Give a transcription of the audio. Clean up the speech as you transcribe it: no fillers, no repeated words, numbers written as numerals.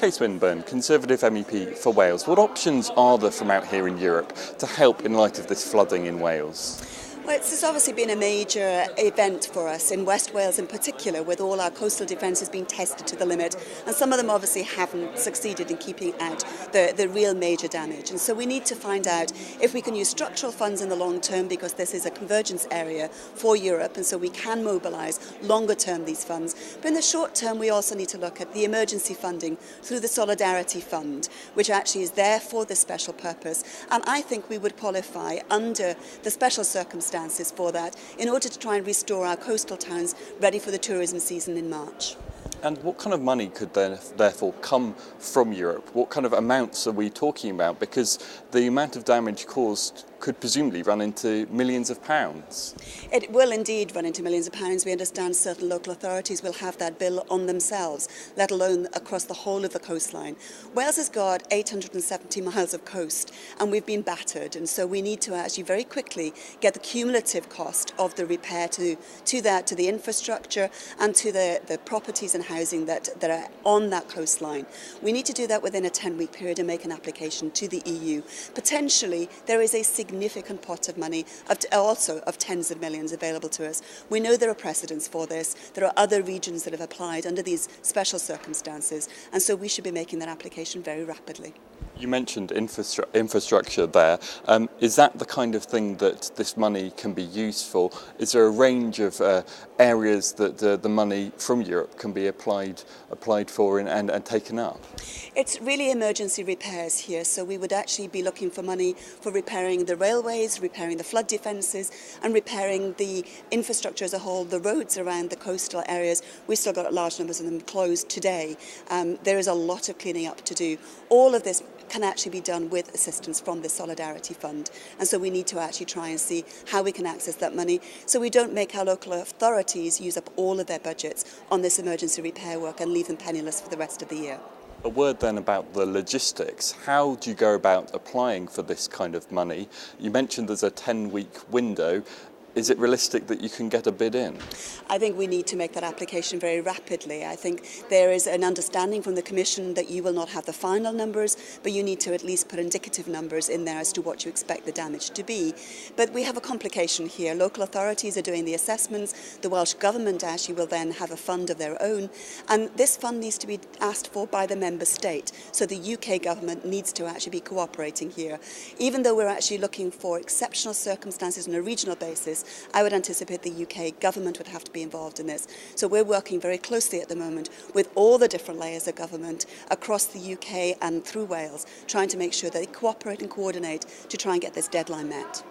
Kay Swinburne, Conservative MEP for Wales. What options are there from out here in Europe to help in light of this flooding in Wales? Well, it's obviously been a major event for us in West Wales in particular, with all our coastal defences being tested to the limit, and some of them obviously haven't succeeded in keeping out the real major damage. And so we need to find out if we can use structural funds in the long term, because this is a convergence area for Europe, and so we can mobilise longer term these funds. But in the short term, we also need to look at the emergency funding through the Solidarity Fund, which actually is there for this special purpose. And I think we would qualify under the special circumstances for that in order to try and restore our coastal towns ready for the tourism season in March. And what kind of money could therefore come from Europe? What kind of amounts are we talking about? Because the amount of damage caused could presumably run into millions of pounds. It will indeed run into millions of pounds. We understand certain local authorities will have that bill on themselves, let alone across the whole of the coastline. Wales has got 870 miles of coast, and we've been battered, and so we need to actually very quickly get the cumulative cost of the repair to the infrastructure and to the properties and housing that are on that coastline. We need to do that within a 10-week period and make an application to the EU. Potentially, there is a significant pot of money, also of tens of millions available to us. We know there are precedents for this. There are other regions that have applied under these special circumstances, and so we should be making that application very rapidly. You mentioned infrastructure there. Is that the kind of thing that this money can be used for? Is there a range of areas that the money from Europe can be applied for and taken up? It's really emergency repairs here, so we would actually be looking for money for repairing the railways, repairing the flood defences, and repairing the infrastructure as a whole, the roads around the coastal areas. We've still got large numbers of them closed today. There is a lot of cleaning up to do. All of this can actually be done with assistance from the Solidarity Fund, and so we need to actually try and see how we can access that money so we don't make our local authorities use up all of their budgets on this emergency repair work and leave them penniless for the rest of the year. A word then about the logistics. How do you go about applying for this kind of money? You mentioned there's a 10-week window. Is it realistic that you can get a bid in? I think we need to make that application very rapidly. I think there is an understanding from the Commission that you will not have the final numbers, but you need to at least put indicative numbers in there as to what you expect the damage to be. But we have a complication here. Local authorities are doing the assessments. The Welsh Government actually will then have a fund of their own, and this fund needs to be asked for by the member state. So the UK Government needs to actually be cooperating here. Even though we're actually looking for exceptional circumstances on a regional basis, I would anticipate the UK Government would have to be involved in this. So we're working very closely at the moment with all the different layers of government across the UK and through Wales, trying to make sure that they cooperate and coordinate to try and get this deadline met.